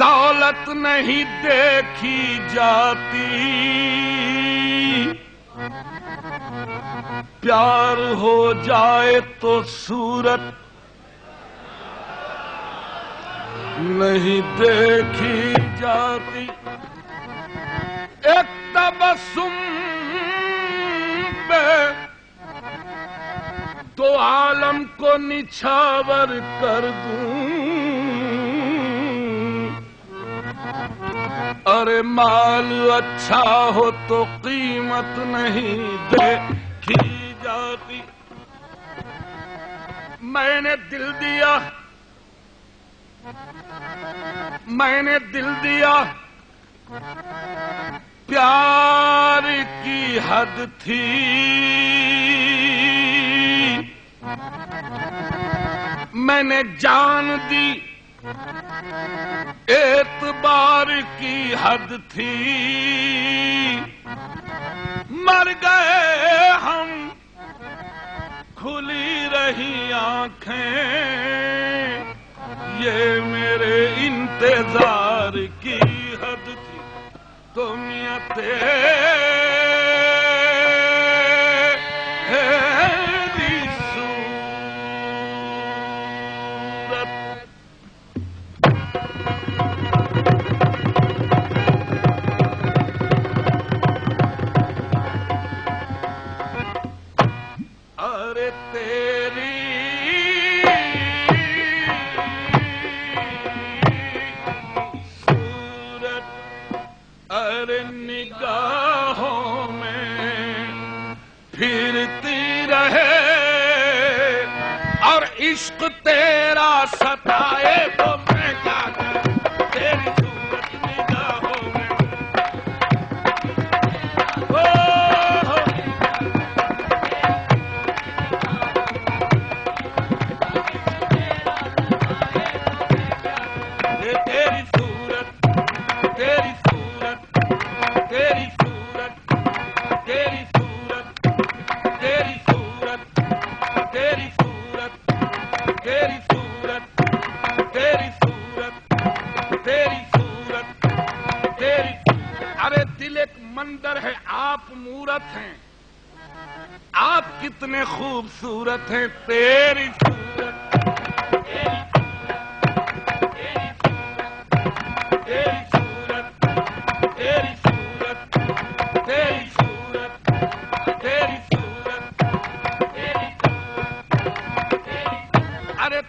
دولت نہیں دیکھی جاتی، پیار ہو جائے تو صورت نہیں دیکھی جاتی، ایک تبسم پہ تو عالم کو نچھاور کر دوں، ارے مال اچھا ہو تو قیمت نہیں دیکھی جاتی۔ میں نے دل دیا، میں نے دل دیا، پیار کی حد تھی، میں نے جان دی، اعتبار کی حد تھی، مر گئے ہم، کھلی رہی آنکھیں، یہ میرے انتظار کی حد تھی، تم یا نگاہوں میں پھرتی رہے، اور عشق تیرا ستائے تو میں کیا کروں، تیری صورت نگاہوں میں تیری صورت، تیری صورت، تیری صورت، تیری صورت، تیری صورت، تیری صورت، تیری صورت، تیری صورت، تیری صورت، تیری، ارے دل ایک مندر ہے، آپ مورت ہیں، آپ کتنے خوبصورت ہیں، تیری صورت،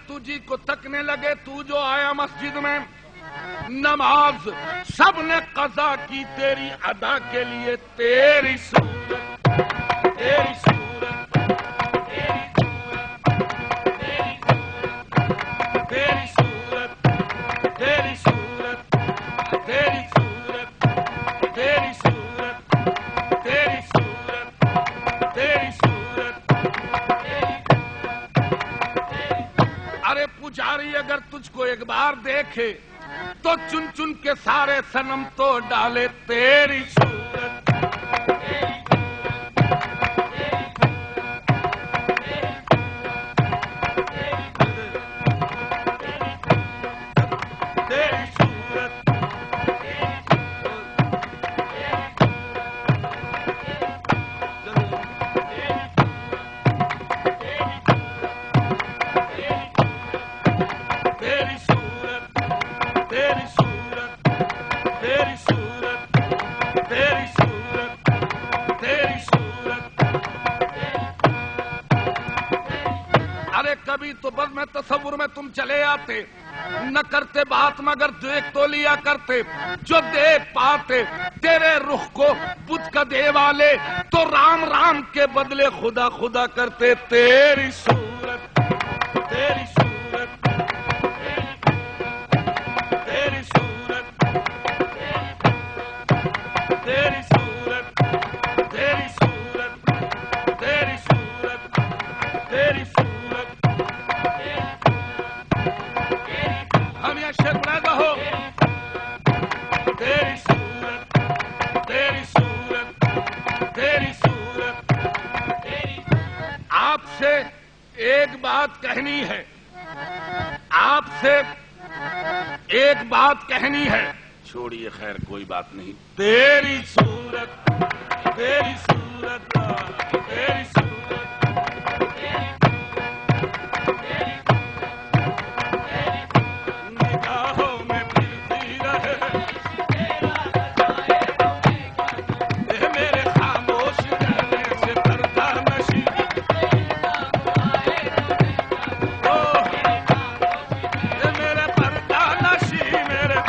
تجھی کو تکنے لگے، تو جو آیا مسجد میں، نماز سب نے قضا کی تیری ادا کے لیے، تیری صورت، تیری صورت، تیری صورت، تیری صورت، تیری صورت، تیری صورت، تیری صورت، تیری صورت، ارے پجاری اگر تجھ کو ایک بار دیکھے تو چن چن کے سارے صنم تو ڈالے، تیری صورت، تیری صورت، تیری صورت، تیری صورت، تیری صورت، کبھی تو بس میں تصور میں تم چلے آتے، نہ کرتے بات مگر دیکھ تو لیا کرتے، جو دیکھ پاتے تیرے رخ کو بدھ کا دے والے تو رام رام کے بدلے خدا خدا کرتے. تیری صورت تیری صورت تیری صورت تیری صورت تیری صورت تیری صورت تیری صورت ہم یہ شعر بنا کہو تیری صورت تیری صورت تیری صورت. آپ سے ایک بات کہنی ہے، آپ سے ایک بات کہنی ہے، چھوڑیے خیر کوئی بات نہیں. تیری صورت تیری صورت تیری صورت نگاہوں میں پھرتی رہے میرے خاموش رہنے سے پردہ نشی میرے پردہ نشی میرے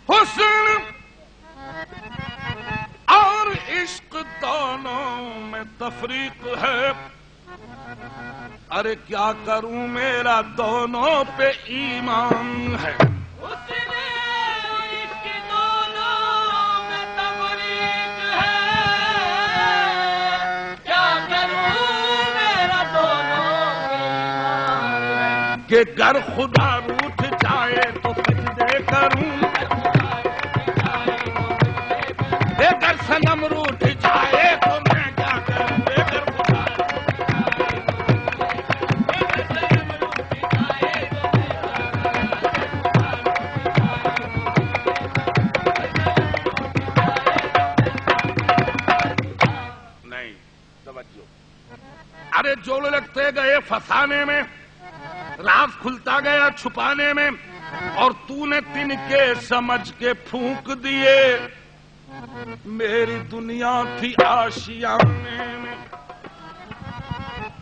حسن اور عشق دونوں میں تفریق ہے. ارے کیا کروں میرا دونوں پہ ایمان ہے. حسن اور عشق دونوں میں تفریق ہے، کیا کروں میرا دونوں پہ ایمان ہے. کہ گر خدا روٹھ جائے تو سجدے کروں، گر صنم روٹھ جائے تو میں کیا کروں. گر خدا نہیں توجہ. ارے جو لگتے گئے فسانے میں، راز کھلتا گیا چھپانے میں، اور تو نے تن کے سمجھ کے پھونک دیے. میری دنیا تھی آشیانے میں،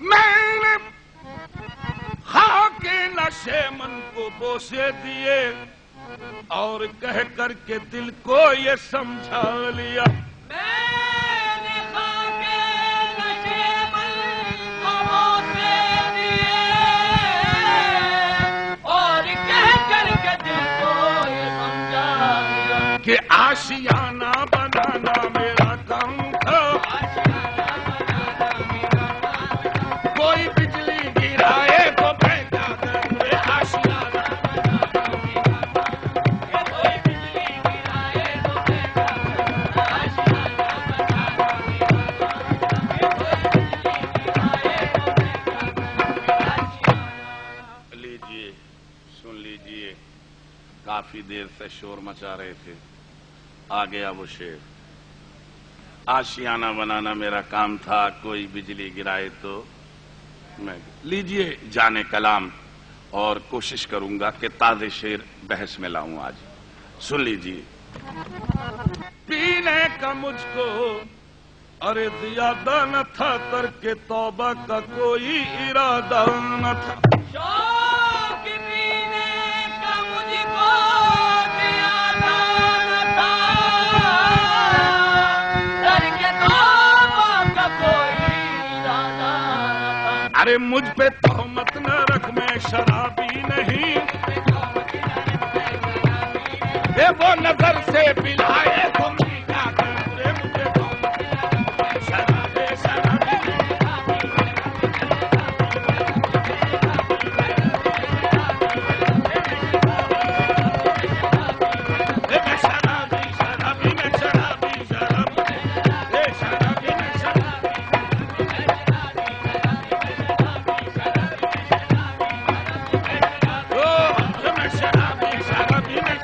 میں نے خاک نشے من کو بوسے دیے اور کہہ کر کے دل کو یہ سمجھا لیا. میں نے خاک نشیمن کو بوسے دیے اور کہہ کر کے دل کو یہ سمجھا دیا کہ آشیانہ بنانا میرا کام تھا. کوئی بجلی گرائے تو میں کیا کروں. آشیانہ کوئی بجلی گرائے تو میں کیا کروں. لیجئے سن لیجئے، کافی دیر سے شور مچا رہے تھے. آ گیا وہ شعر. آشیانہ بنانا میرا کام تھا، کوئی بجلی گرائے تو میں. لیجئے جانے کلام، اور کوشش کروں گا کہ تازے شعر بحث میں لاؤں آج. سن لیجئے. پینے کا مجھ کو ارے زیادہ نہ تھا، ترک توبہ کا کوئی ارادہ نہ تھا. شوق پینے کا مجھ کو زیادہ نہ تھا، ترک توبہ کا کوئی ارادہ نہ تھا. ارے مجھ پہ تہمت نہ رکھ، میں شرابی نہیں. اے وہ نظر سے پلائے تو میں کیا کروں. رے مجھے تہمت نہ رکھ، شرابی شرابی میں شرابی شرابی میں شرابی شرابی اے شرابی میں شرابی میں شرابی شرابی میں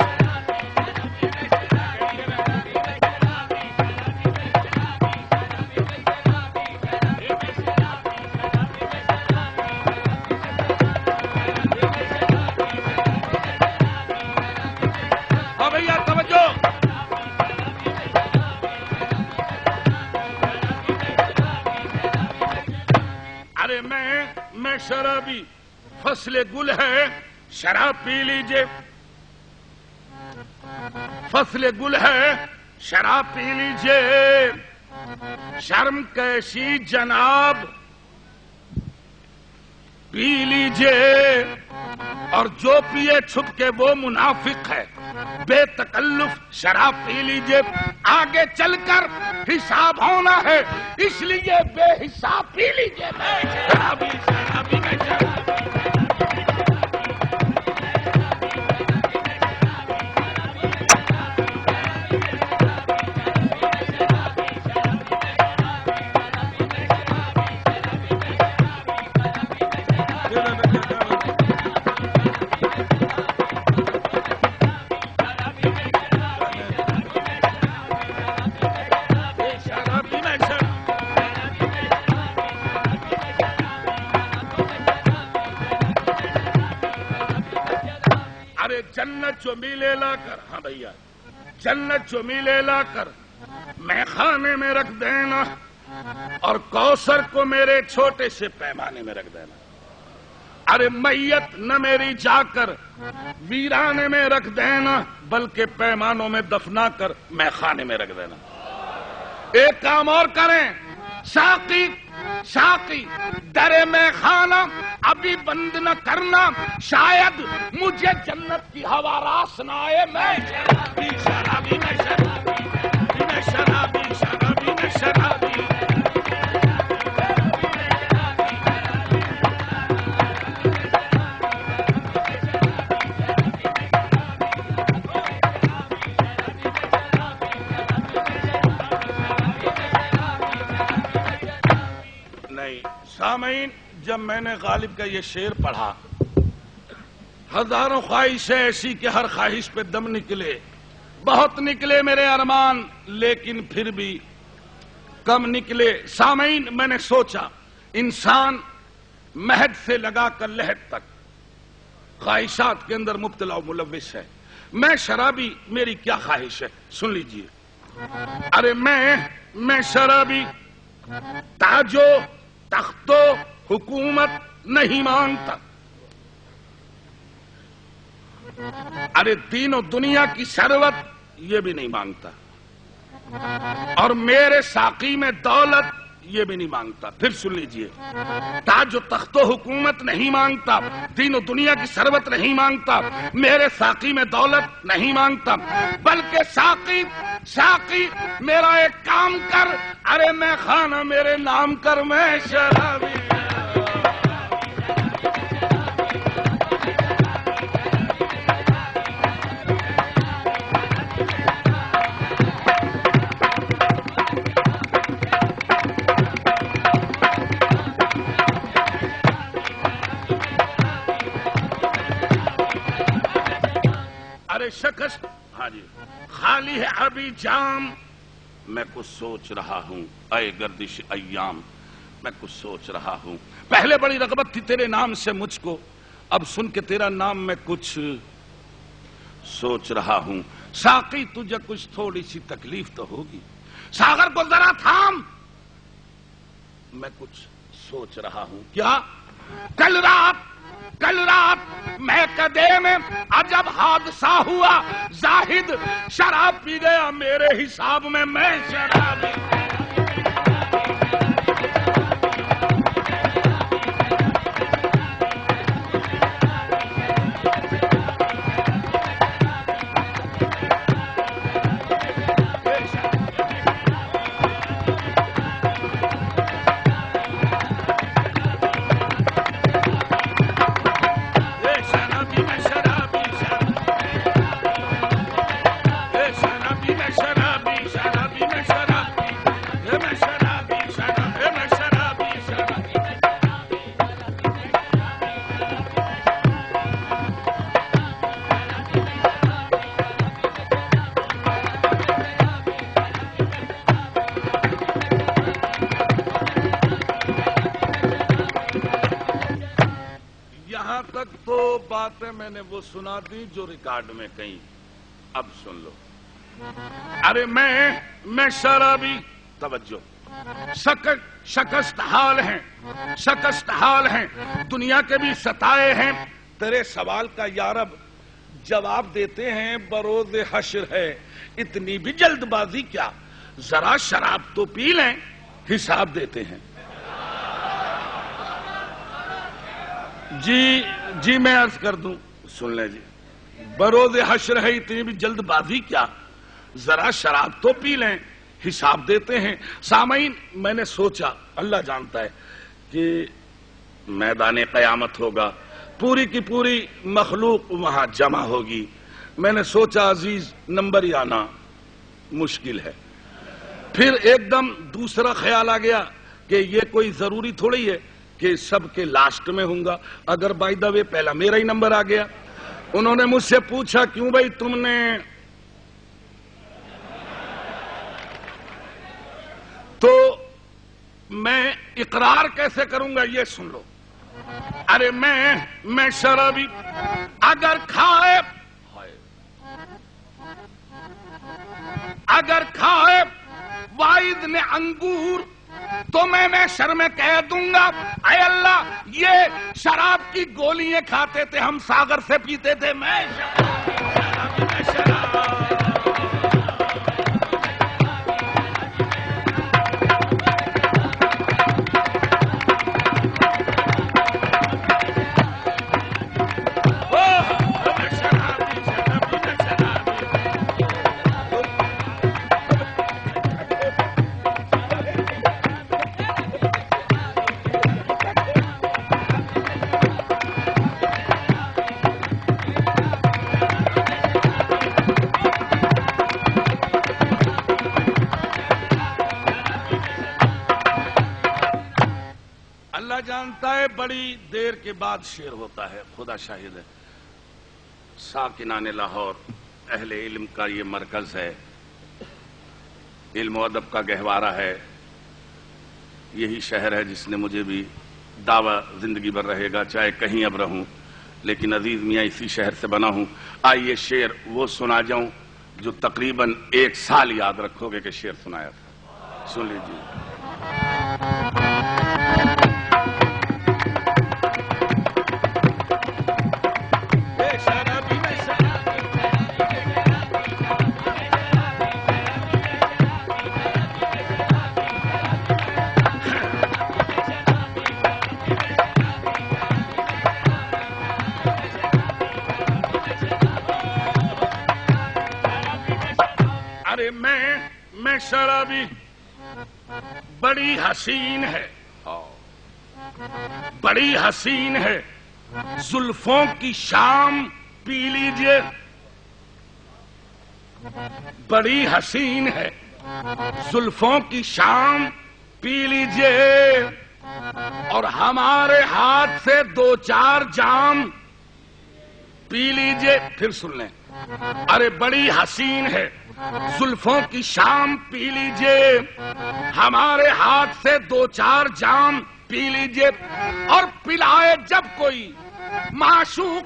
میں شرابی، فصل گل ہے شراب پی لیجئے، فصل گل ہے شراب پی لیجئے، شرم کیسی جناب پی لیجئے، اور جو پیے چھپ کے وہ منافق ہے، بے تکلف شراب پی لیجئے، آگے چل کر حساب ہونا ہے اس لیے بے حساب پی لیجئے۔ میں شرابی شرابی میں شرابی، جنت جو میلے لا کر، ہاں بھیا، جنت جو میلے لا کر میں خانے میں رکھ دینا، اور کوثر کو میرے چھوٹے سے پیمانے میں رکھ دینا۔ ارے میت نہ میری جا کر ویرانے میں رکھ دینا، بلکہ پیمانوں میں دفنا کر میں خانے میں رکھ دینا۔ ایک کام اور کریں، ساقی ساقی در میں خانہ ابھی بند نہ کرنا، شاید مجھے جنت کی ہوا راس نہ آئے۔ میں شرابی شرابی میں شرابی میں شرابی شرابی میں شرابی۔ سامعین، جب میں نے غالب کا یہ شعر پڑھا، ہزاروں خواہشیں ایسی کہ ہر خواہش پہ دم نکلے، بہت نکلے میرے ارمان، لیکن پھر بھی کم نکلے۔ سامعین، میں نے سوچا انسان مہد سے لگا کر لحد تک خواہشات کے اندر مبتلا و ملوث ہے۔ میں شرابی، میری کیا خواہش ہے سن لیجئے۔ ارے میں شرابی تاجو تختو حکومت نہیں مانگتا، ارے دین و دنیا کی ثروت یہ بھی نہیں مانگتا، اور میرے ساقی میں دولت یہ بھی نہیں مانگتا۔ پھر سن لیجئے، تاج و تخت و حکومت نہیں مانگتا، دین و دنیا کی ثروت نہیں مانگتا، میرے ساقی میں دولت نہیں مانگتا، بلکہ ساقی ساقی میرا ایک کام کر، ارے میں خانہ میرے نام کر، میں شرابی۔ شکست، ہاں جی، خالی ہے ابھی جام، میں کچھ سوچ رہا ہوں، اے گردش ایام، میں کچھ سوچ رہا ہوں۔ پہلے بڑی رغبت تھی تیرے نام سے مجھ کو، اب سن کے تیرا نام میں کچھ سوچ رہا ہوں۔ ساقی تجھے کچھ تھوڑی سی تکلیف تو ہوگی، ساغر کو ذرا تھام، میں کچھ سوچ رہا ہوں۔ کیا؟ کل رات میں کدے میں عجب حادثہ ہوا، زاہد شراب پی گیا میرے حساب میں، میں شرابی۔ باتیں میں نے وہ سنا دی جو ریکارڈ میں کہیں، اب سن لو۔ ارے میں شرابی، توجہ، شکست حال ہیں دنیا کے بھی ستائے ہیں. تیرے سوال کا یا رب جواب دیتے ہیں بروز حشر ہے، اتنی بھی جلد بازی کیا، ذرا شراب تو پی لیں، حساب دیتے ہیں. جی میں عرض کر دوں، سن لیں جی. بروز حشر ہے، اتنی بھی جلد بازی کیا، ذرا شراب تو پی لیں، حساب دیتے ہیں. سامعین، میں نے سوچا، اللہ جانتا ہے کہ میدان قیامت ہوگا، پوری کی پوری مخلوق وہاں جمع ہوگی. میں نے سوچا عزیز نمبر ہی آنا مشکل ہے. پھر ایک دم دوسرا خیال آ گیا کہ یہ کوئی ضروری تھوڑی ہے کہ سب کے لاسٹ میں ہوں گا. اگر بائی دا وے پہلا میرا ہی نمبر آ گیا. انہوں نے مجھ سے پوچھا کیوں بھائی تم نے، تو میں اقرار کیسے کروں گا یہ سن لو. ارے میں شرابی اگر کھائے واحد نے انگور تو میں شر میں کہہ دوں گا اے اللہ یہ شراب کی گولیاں کھاتے تھے، ہم ساگر سے پیتے تھے. میں جانتا ہے بڑی دیر کے بعد شعر ہوتا ہے، خدا شاہد ہے. ساکنان لاہور اہل علم کا یہ مرکز ہے، علم و ادب کا گہوارہ ہے. یہی شہر ہے جس نے مجھے بھی دعویٰ زندگی بھر رہے گا چاہے کہیں اب رہوں، لیکن عزیز میاں اسی شہر سے بنا ہوں. آئیے شعر وہ سنا جاؤں جو تقریباً 1 سال یاد رکھو گے کہ شعر سنایا تھا. سن لیجیے. میں شرابی بڑی حسین ہے، بڑی حسین ہے، زلفوں کی شام پی لیجئے. بڑی حسین ہے زلفوں کی شام پی لیجئے اور ہمارے ہاتھ سے 2-4 جام پی لیجئے. پھر سن لیں. ارے بڑی حسین ہے زلفوں کی شام پی لیجئے، ہمارے ہاتھ سے 2-4 جام پی لیجئے. اور پلائے جب کوئی معشوق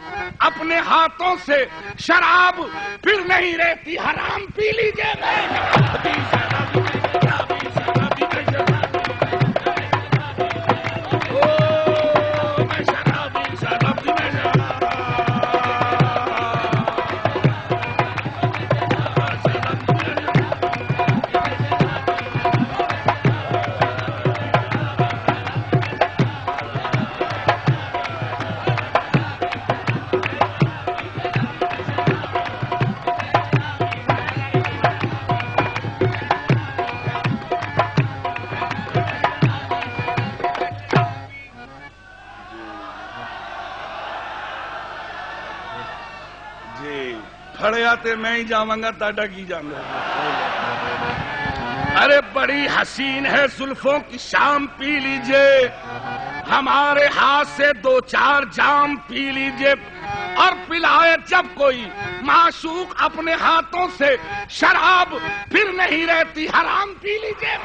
اپنے ہاتھوں سے شراب، پھر نہیں رہتی حرام پی لیجئے. میں ہی جاؤں گا تاڈا کی جاؤں گا. ارے بڑی حسین ہے زلفوں کی شام پی لیجئے، ہمارے ہاتھ سے 2-4 جام پی لیجئے. اور پلائے جب کوئی معشوق اپنے ہاتھوں سے شراب، پھر نہیں رہتی حرام پی لیجئے.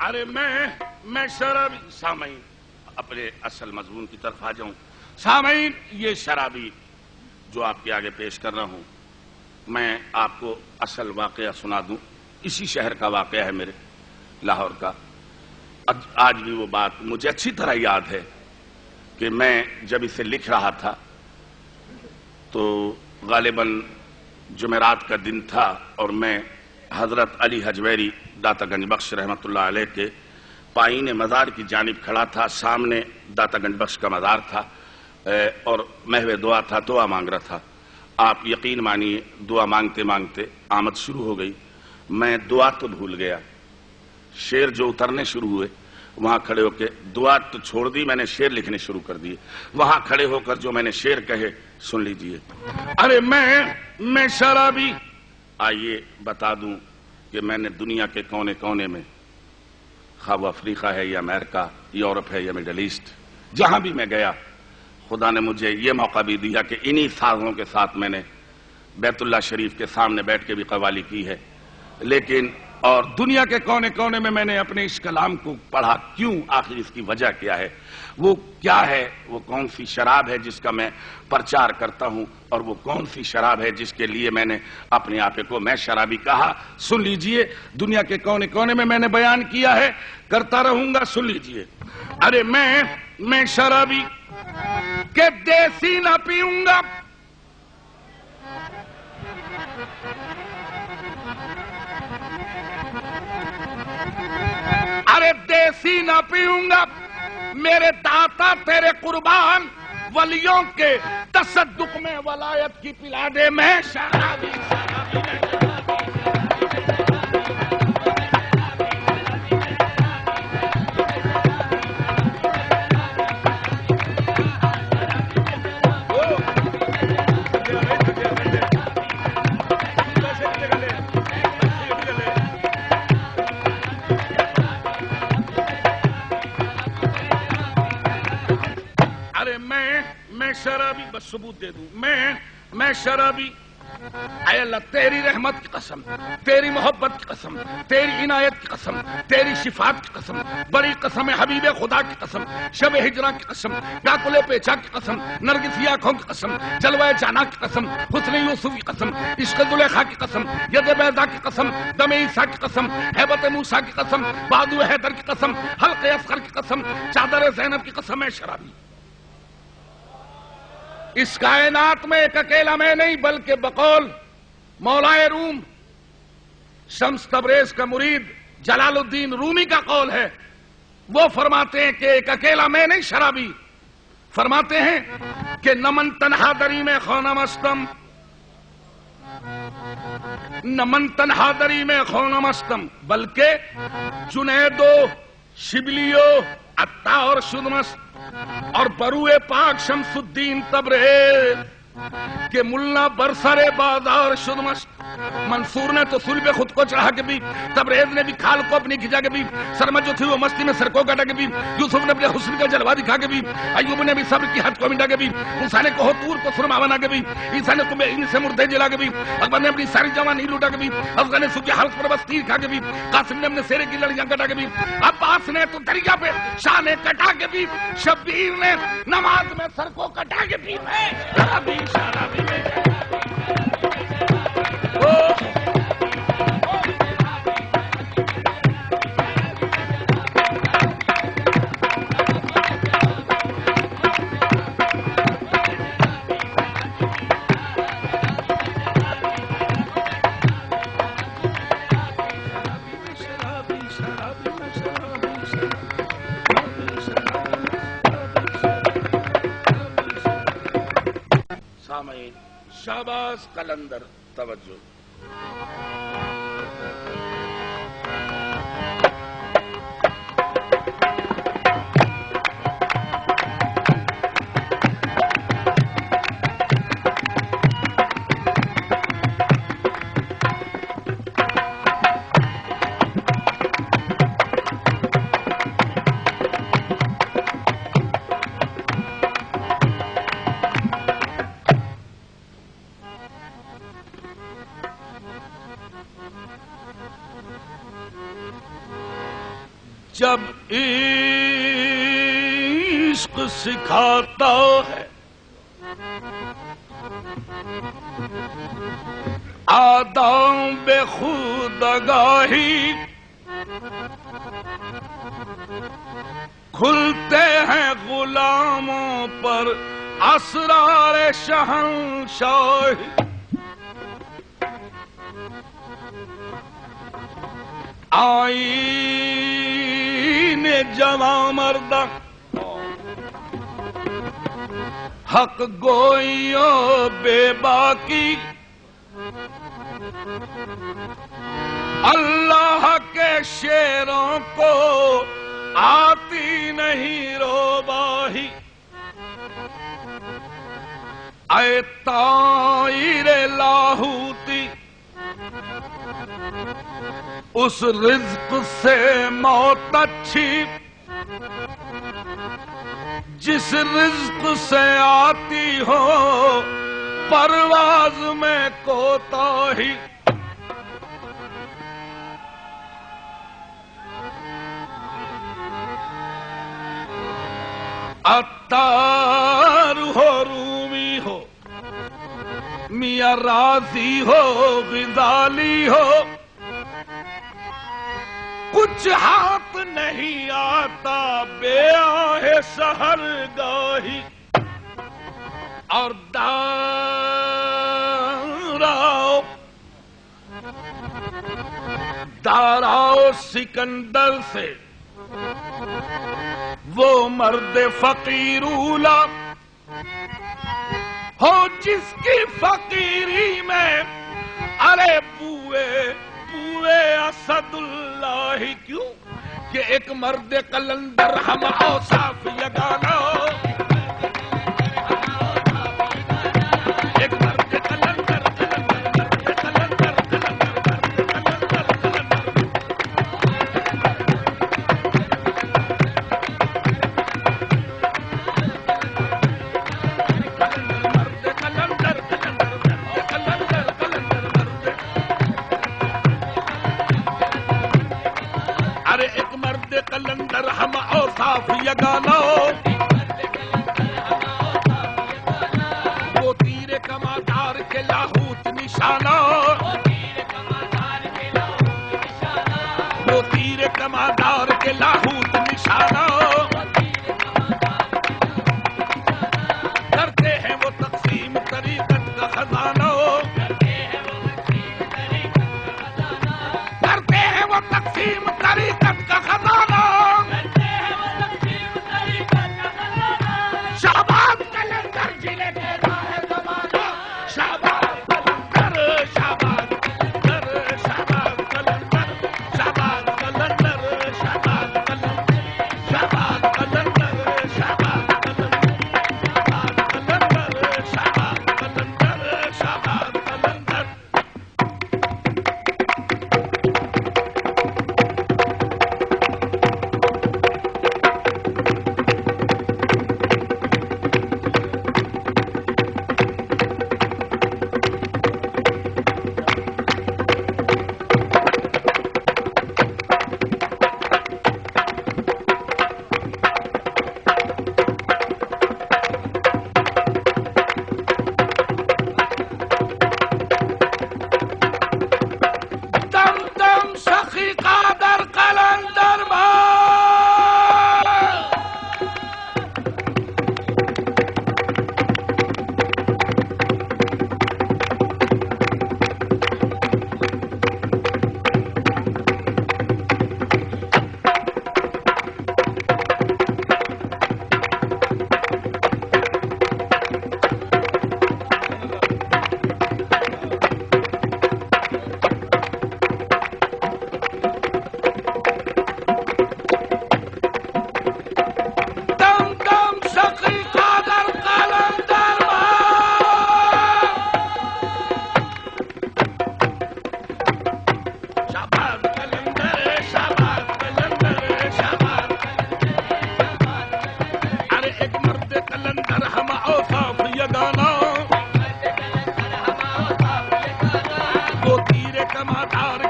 ارے میں شرابی. سامعین اپنے اصل مضمون کی طرف آ جاؤں. سامعین یہ شرابی جو آپ کے آگے پیش کر رہا ہوں میں آپ کو اصل واقعہ سنا دوں. اسی شہر کا واقعہ ہے میرے لاہور کا. آج بھی وہ بات مجھے اچھی طرح یاد ہے کہ میں جب اسے لکھ رہا تھا تو غالباً جمعرات کا دن تھا اور میں حضرت علی حجویری داتا گنج بخش رحمۃ اللہ علیہ کے پائین مزار کی جانب کھڑا تھا. سامنے داتا گنج بخش کا مزار تھا اور محو دعا تھا. دعا مانگ رہا تھا. آپ یقین مانیے دعا مانگتے مانگتے آمد شروع ہو گئی. میں دعا تو بھول گیا. شعر جو اترنے شروع ہوئے وہاں کھڑے ہو کے دعا تو چھوڑ دی, میں نے شعر لکھنے شروع کر دیے. وہاں کھڑے ہو کر جو میں نے شعر کہے سن لیجئے. ارے میں شرابی. آئیے بتا دوں کہ میں نے دنیا کے کونے کونے میں, خواہ وہ افریقہ ہے یا امریکہ, یورپ ہے یا مڈل ایسٹ, جہاں بھی میں گیا خدا نے مجھے یہ موقع بھی دیا کہ انہی سازوں کے ساتھ میں نے بیت اللہ شریف کے سامنے بیٹھ کے بھی قوالی کی ہے. لیکن اور دنیا کے کونے کونے میں نے اپنے اس کلام کو پڑھا. کیوں؟ آخر اس کی وجہ کیا ہے؟ وہ کیا ہے؟ وہ کون سی شراب ہے جس کا میں پرچار کرتا ہوں, اور وہ کون سی شراب ہے جس کے لیے میں نے اپنے آپ کو میں شرابی کہا؟ سن لیجئے. دنیا کے کونے کونے میں نے بیان کیا ہے, کرتا رہوں گا. سن لیجئے. ارے میں شرابی کہ دیسی نہ پیوں گا. ارے دیسی نہ پیوں گا. میرے داتا تیرے قربان ولیوں کے تصدق میں ولایت کی پلا دے. میں شرابی. میں شرابی. بس ثبوت دے دوں. میں شرابی. اے اللہ تیری رحمت کی قسم, تیری محبت کی قسم, تیری عنایت کی قسم, تیری شفاعت کی قسم, بڑی قسم حبیب خدا کی قسم, شب ہجرہ کی قسم, ڈاکلے پیچا کی قسم, نرگسی آنکھوں کی قسم, جلوہ جانا کی قسم, حسن یوسف کی قسم, عشق زلیخا کی قسم, ید بیضا کی قسم, دم عیسیٰ کی قسم, ہیبت موسیٰ کی قسم, بادو حیدر کی قسم, حلق اصغر کی قسم, چادر زینب کی قسم. ہے شرابی. اس کائنات میں ایک اکیلا میں نہیں بلکہ بقول مولائے روم شمس تبریز کا مرید جلال الدین رومی کا قول ہے. وہ فرماتے ہیں کہ ایک اکیلا میں نہیں شرابی. فرماتے ہیں کہ نمن تنہا دری میں خونم استم, نمن تنہا دری میں خونم استم, بلکہ جنیدو شبلیو عطا اور شدمست اور بروئے پاک شمس الدین تبریز کہ ملا برسر بازار شدمست. منصور نے تو سول پہ خود کو چڑھا کے بھی, تبریز نے بھی کھال کو اپنی کھچا کے بھی, سرمت جو تھی وہ مستی میں سر کو کاٹا کے بھی, یوسف نے اپنے حسن کا جلوہ دکھا کے بھی, ایوب نے بھی صبر کی حد کو مٹا کے بھی, موسیٰ نے کہو طور کو سرما بنا کے بھی, عیسیٰ نے تمہیں ان سے مردے جلا کے بھی, اکبر نے اپنی ساری جوانی لوٹا کے بھی, افغان نے سکی حلق پر بس تیر کھا کے بھی, قاسم نے اپنے سیرے کی لڑیاں کٹا کے بھی, عباس نے تو دریا پہ شانے کٹا کے بھی, شبیر نے نماز میں سر کو کٹا کے بھی. شہباز قلندر توجہ. جب عشق سکھاتا ہے آداب خودآگاہی، کھلتے ہیں غلاموں پر اسرار شہنشاہی۔ آئین جوان مردہ حق گوئیوں بے باکی، اللہ کے شیروں کو آتی نہیں روباہی۔ اے طائر لاہوتی اس رزق سے موت اچھی جس رزق سے آتی ہو پرواز میں کوتاہی۔ عطار ہو رومی ہو میاں راضی ہو غزالی ہو، کچھ ہاتھ نہیں آتا بے آہ سحر گاہی۔ اور داراؤ سکندر سے وہ مرد فقیر اولا ہو جس کی فقیری میں ارے بوئے اسد اللہ، کیوں کہ ایک مرد قلندر ہم اوصاف یگانا، ایک مرد قلندر قلندر ہم اوصاف یگانا، وہ تیر کمادار کے لاہوت نشانہ، وہ تیر کمادار کے لاہوت نشانہ، کرتے ہیں وہ تقسیم طریقت کا خزانہ، کرتے ہیں وہ تقسیم طریقت کا خزانہ۔ شہباز قلندر جنہیں کہتا ہے زمانہ، شہباز قلندر، شہباز قلندر، شہباز قلندر، شہباز قلندر، شہباز قلندر، شہباز قلندر، شہباز قلندر، شہباز قلندر، شہباز قلندر۔ سخی قادر قلندر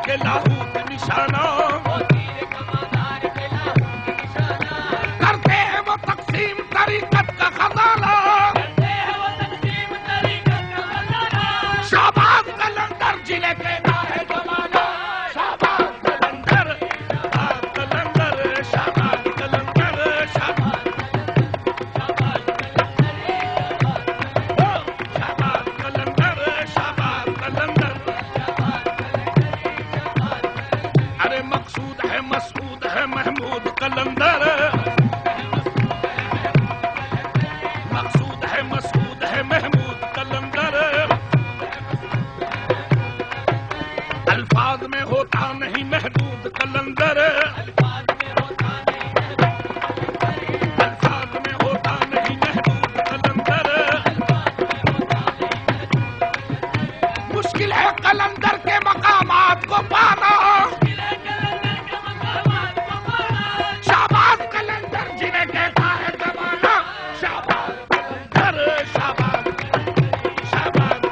کے لاہوت نشانہ، محدود قلندر الفاظ میں ہوتا نہیں محدود قلندر مشکل ہے قلندر کے مقامات کو پانا شہباز قلندر جنہیں کہتا ہے زمانہ شہباز قلندر شہباز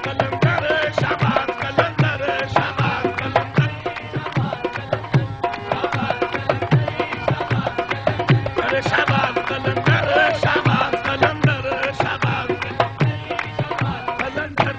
قلندر شہباز قلندر شہباز قلندر ارے شہباز قلندر شہباز قلندر شہباز قلندر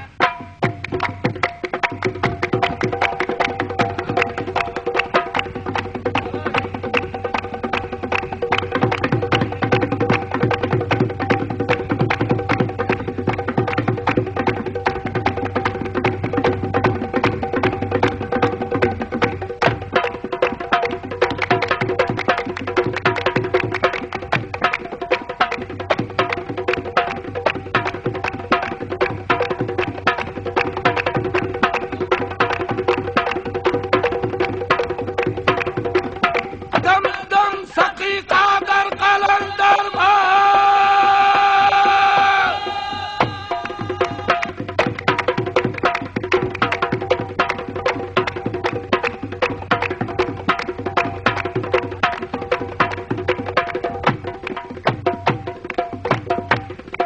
دم دم سقی قادر قلندر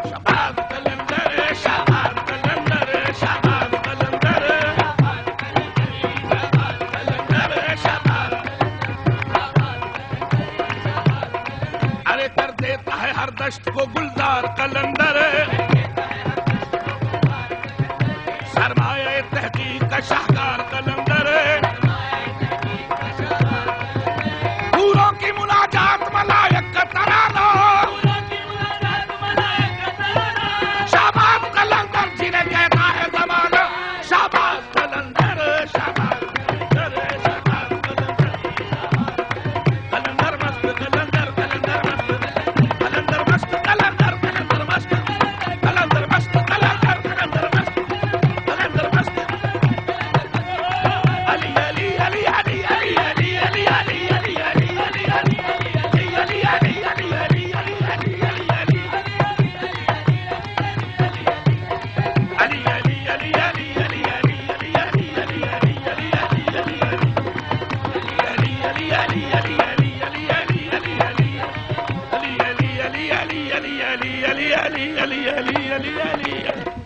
شہباز قلندر شہباز قلندر شہباز قلندر قلندر شہباز ارے کر دیتا ہے ہر دشت کو گلزار قلندر سرمایہ تحقیق کا شاہکار قلندر پوروں کی مناجات ملائک کا ترانہ شہباز قلندر جنہیں کہتا ہے زمانہ شہباز قلندر شہباز قلندر شہباز قلندر مست قلندر قلندر مست قلندر مست قلندر قلندر مست قلندر مست قلندر قلندر مست قلندر مست علی علی علی علی علی علی علی علی علی علی علی علی علی علی علی علی علی علی